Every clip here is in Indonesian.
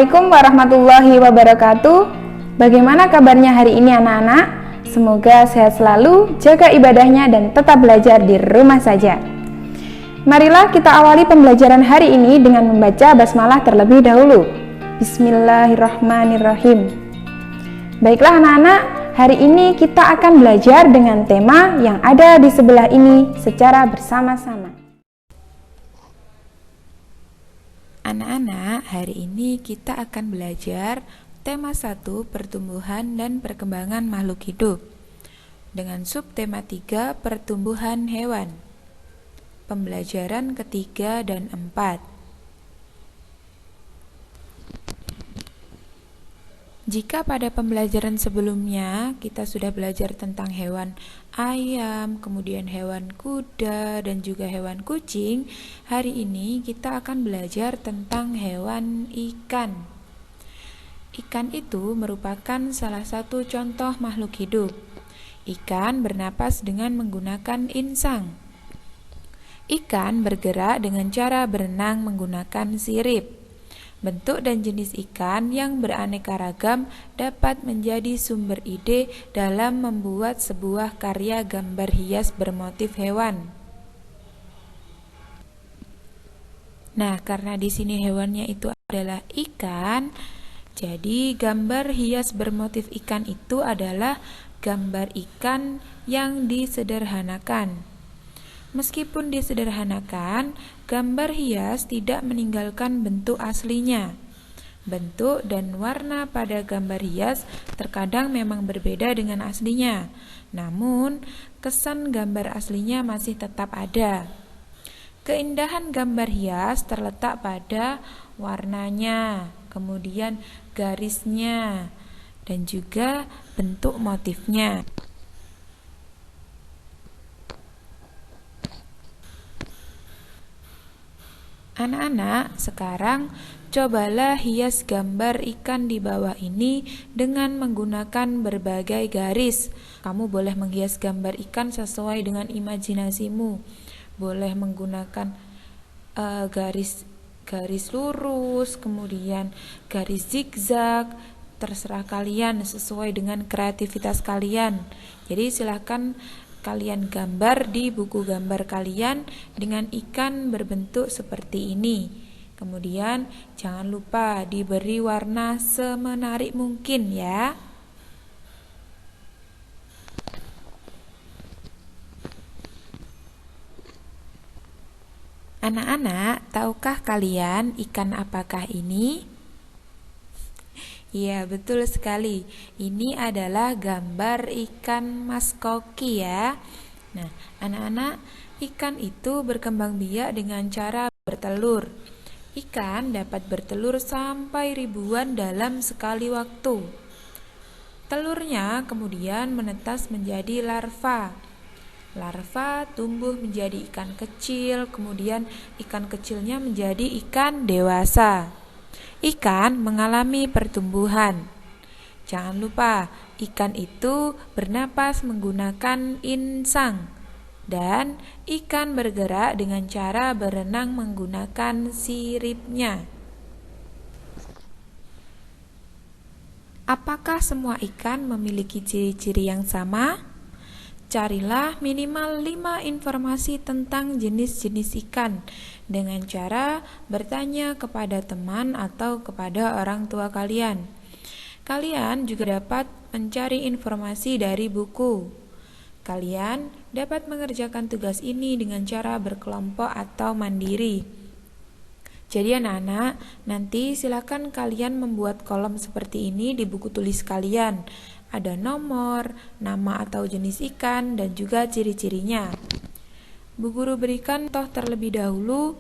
Assalamualaikum warahmatullahi wabarakatuh. Bagaimana kabarnya hari ini anak-anak? Semoga sehat selalu, jaga ibadahnya dan tetap belajar di rumah saja. Marilah kita awali pembelajaran hari ini dengan membaca basmalah terlebih dahulu. Bismillahirrahmanirrahim. Baiklah anak-anak, hari ini kita akan belajar dengan tema yang ada di sebelah ini secara bersama-sama. Anak-anak, hari ini kita akan belajar tema 1 pertumbuhan dan perkembangan makhluk hidup dengan subtema 3 pertumbuhan hewan. Pembelajaran ketiga dan 4. Jika pada pembelajaran sebelumnya kita sudah belajar tentang hewan ayam, kemudian hewan kuda, dan juga hewan kucing, hari ini kita akan belajar tentang hewan ikan. Ikan itu merupakan salah satu contoh makhluk hidup. Ikan bernapas dengan menggunakan insang. Ikan bergerak dengan cara berenang menggunakan sirip. Bentuk dan jenis ikan yang beraneka ragam dapat menjadi sumber ide dalam membuat sebuah karya gambar hias bermotif hewan. Nah, karena di sini hewannya itu adalah ikan, jadi gambar hias bermotif ikan itu adalah gambar ikan yang disederhanakan. Meskipun disederhanakan, gambar hias tidak meninggalkan bentuk aslinya. Bentuk dan warna pada gambar hias terkadang memang berbeda dengan aslinya, namun kesan gambar aslinya masih tetap ada. Keindahan gambar hias terletak pada warnanya, kemudian garisnya, dan juga bentuk motifnya. Anak-anak, sekarang cobalah hias gambar ikan di bawah ini dengan menggunakan berbagai garis. Kamu boleh menghias gambar ikan sesuai dengan imajinasimu. Boleh menggunakan garis lurus, kemudian garis zigzag, terserah kalian sesuai dengan kreativitas kalian. Jadi silakan kalian gambar di buku gambar kalian dengan ikan berbentuk seperti ini. Kemudian jangan lupa diberi warna semenarik mungkin ya. Anak-anak, tahukah kalian ikan apakah ini? Iya, betul sekali. Ini adalah gambar ikan mas koki ya. Nah, anak-anak, ikan itu berkembang biak dengan cara bertelur. Ikan dapat bertelur sampai ribuan dalam sekali waktu. Telurnya kemudian menetas menjadi larva. Larva tumbuh menjadi ikan kecil, kemudian ikan kecilnya menjadi ikan dewasa. Ikan mengalami pertumbuhan. Jangan lupa, ikan itu bernapas menggunakan insang dan ikan bergerak dengan cara berenang menggunakan siripnya. Apakah semua ikan memiliki ciri-ciri yang sama? Carilah minimal 5 informasi tentang jenis-jenis ikan dengan cara bertanya kepada teman atau kepada orang tua kalian. Kalian juga dapat mencari informasi dari buku. Kalian dapat mengerjakan tugas ini dengan cara berkelompok atau mandiri. Jadi anak-anak, nanti silakan kalian membuat kolom seperti ini di buku tulis kalian. Ada nomor, nama atau jenis ikan, dan juga ciri-cirinya. Bu Guru berikan contoh terlebih dahulu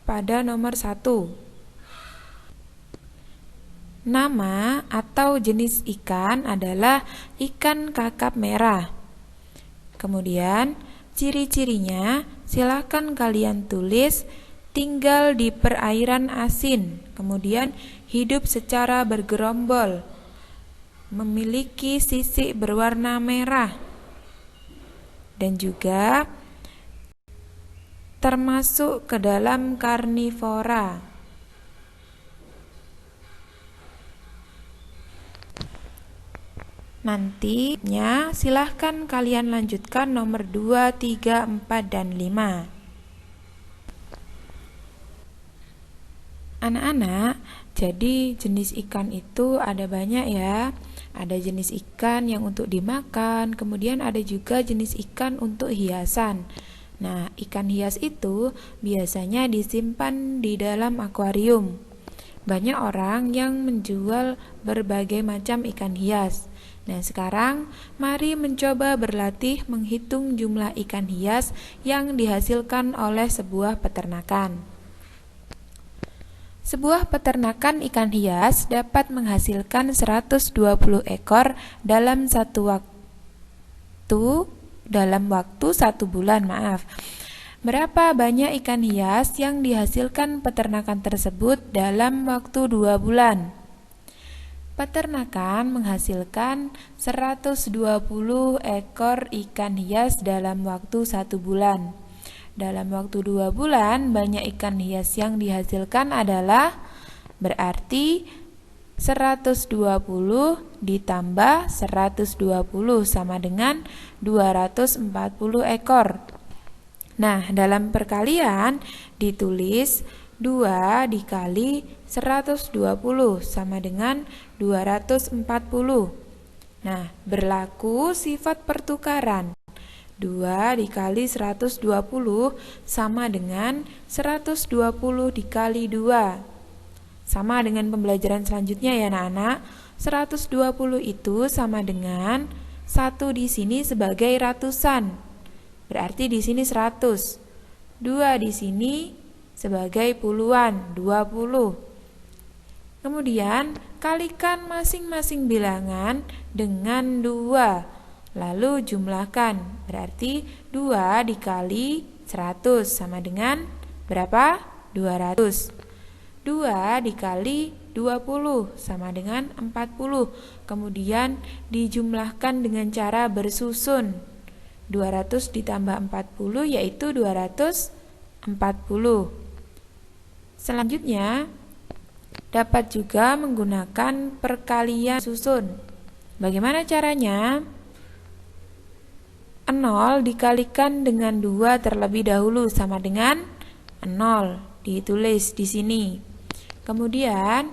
pada nomor 1. Nama atau jenis ikan adalah ikan kakap merah. Kemudian, ciri-cirinya silakan kalian tulis, tinggal di perairan asin, kemudian hidup secara bergerombol, memiliki sisik berwarna merah, dan juga termasuk ke dalam karnivora. Nantinya silahkan kalian lanjutkan nomor 2, 3, 4, dan 5. Anak-anak, jadi jenis ikan itu ada banyak ya. Ada jenis ikan yang untuk dimakan, kemudian ada juga jenis ikan untuk hiasan. Nah, ikan hias itu biasanya disimpan di dalam akuarium. Banyak orang yang menjual berbagai macam ikan hias. Nah, sekarang mari mencoba berlatih menghitung jumlah ikan hias yang dihasilkan oleh sebuah peternakan. Sebuah peternakan ikan hias dapat menghasilkan 120 ekor dalam waktu 1 bulan, Berapa banyak ikan hias yang dihasilkan peternakan tersebut dalam waktu 2 bulan? Peternakan menghasilkan 120 ekor ikan hias dalam waktu 1 bulan. Dalam waktu 2 bulan, banyak ikan hias yang dihasilkan adalah berarti 120 ditambah 120 sama dengan 240 ekor. Nah, dalam perkalian ditulis 2 dikali 120 sama dengan 240. Nah, berlaku sifat pertukaran. 2 dikali 120 sama dengan 120 dikali 2. Sama dengan pembelajaran selanjutnya ya anak-anak. 120 itu sama dengan 1 di sini sebagai ratusan. Berarti di sini 100. 2 di sini sebagai puluhan, 20. Kemudian kalikan masing-masing bilangan dengan 2. Lalu jumlahkan. Berarti 2 dikali 100 sama dengan berapa? 200. 2 dikali 20 sama dengan 40. Kemudian dijumlahkan dengan cara bersusun. 200 ditambah 40 yaitu 240. Selanjutnya dapat juga menggunakan perkalian susun. Bagaimana caranya? 0 dikalikan dengan 2 terlebih dahulu sama dengan 0. Ditulis di sini. Kemudian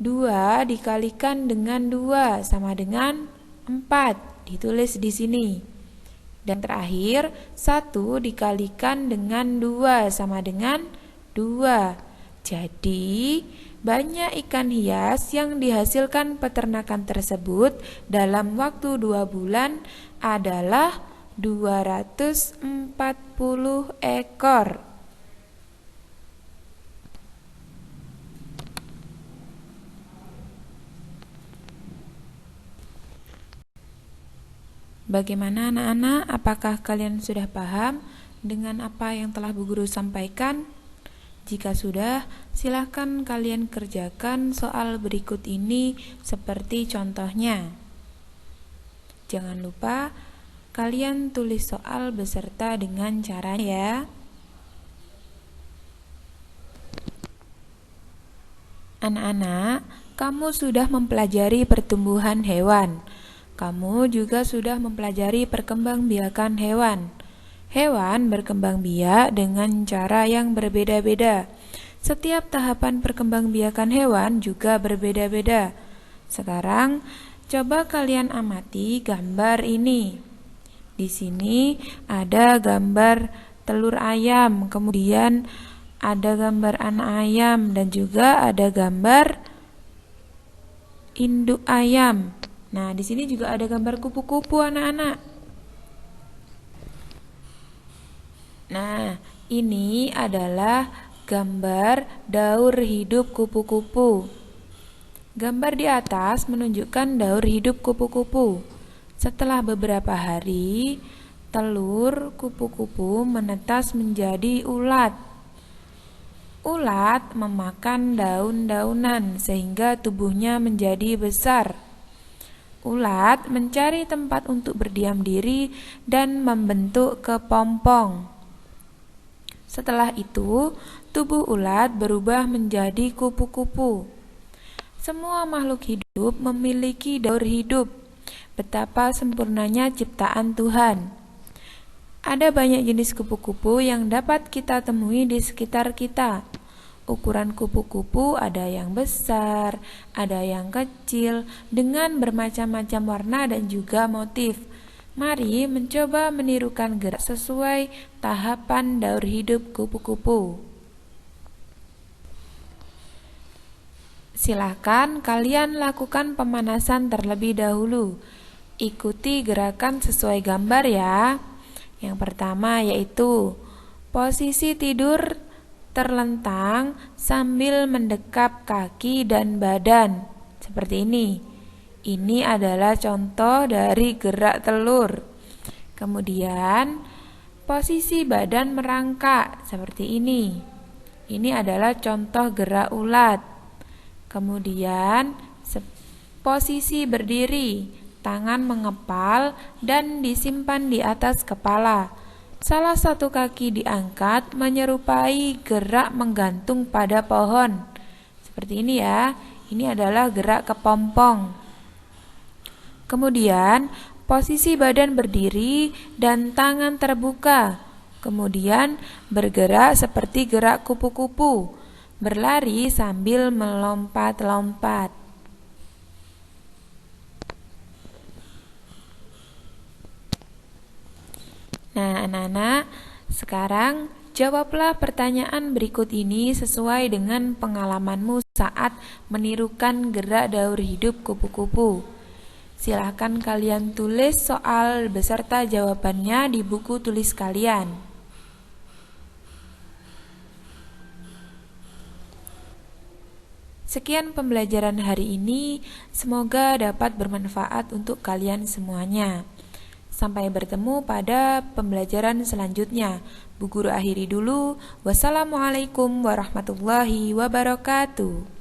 2 dikalikan dengan 2 sama dengan 4. Ditulis di sini. Dan terakhir 1 dikalikan dengan 2 sama dengan 2. Jadi banyak ikan hias yang dihasilkan peternakan tersebut dalam waktu 2 bulan adalah 240 ekor. Bagaimana anak-anak? Apakah kalian sudah paham dengan apa yang telah Bu Guru sampaikan? Jika sudah, silakan kalian kerjakan soal berikut ini seperti contohnya. Jangan lupa kalian tulis soal beserta dengan caranya ya. Anak-anak, kamu sudah mempelajari pertumbuhan hewan. Kamu juga sudah mempelajari perkembangbiakan hewan. Hewan berkembang biak dengan cara yang berbeda-beda. Setiap tahapan perkembangbiakan hewan juga berbeda-beda. Sekarang, coba kalian amati gambar ini. Di sini ada gambar telur ayam, kemudian ada gambar anak ayam, dan juga ada gambar induk ayam. Nah, di sini juga ada gambar kupu-kupu anak-anak. Nah, ini adalah gambar daur hidup kupu-kupu. Gambar di atas menunjukkan daur hidup kupu-kupu. Setelah beberapa hari, telur kupu-kupu menetas menjadi ulat. Ulat memakan daun-daunan sehingga tubuhnya menjadi besar. Ulat mencari tempat untuk berdiam diri dan membentuk kepompong. Setelah itu, tubuh ulat berubah menjadi kupu-kupu. Semua makhluk hidup memiliki daur hidup. betapa sempurnanya ciptaan Tuhan. Ada banyak jenis kupu-kupu yang dapat kita temui di sekitar kita. Ukuran kupu-kupu ada yang besar, ada yang kecil, dengan bermacam-macam warna dan juga motif. Mari mencoba menirukan gerak sesuai tahapan daur hidup kupu-kupu. Silakan kalian lakukan pemanasan terlebih dahulu. Ikuti gerakan sesuai gambar ya. Yang pertama yaitu posisi tidur terlentang sambil mendekap kaki dan badan. Seperti ini. Ini adalah contoh dari gerak telur. Kemudian posisi badan merangkak seperti ini. Ini adalah contoh gerak ulat. Kemudian posisi berdiri, tangan mengepal dan disimpan di atas kepala. Salah satu kaki diangkat menyerupai gerak menggantung pada pohon. Seperti ini ya. Ini adalah gerak kepompong. Kemudian posisi badan berdiri dan tangan terbuka. Kemudian bergerak seperti gerak kupu-kupu, berlari sambil melompat-lompat. Nah, anak-anak, sekarang jawablah pertanyaan berikut ini sesuai dengan pengalamanmu saat menirukan gerak daur hidup kupu-kupu. Silakan kalian tulis soal beserta jawabannya di buku tulis kalian. Sekian pembelajaran hari ini, semoga dapat bermanfaat untuk kalian semuanya. Sampai bertemu pada pembelajaran selanjutnya. Bu Guru akhiri dulu. Wassalamualaikum warahmatullahi wabarakatuh.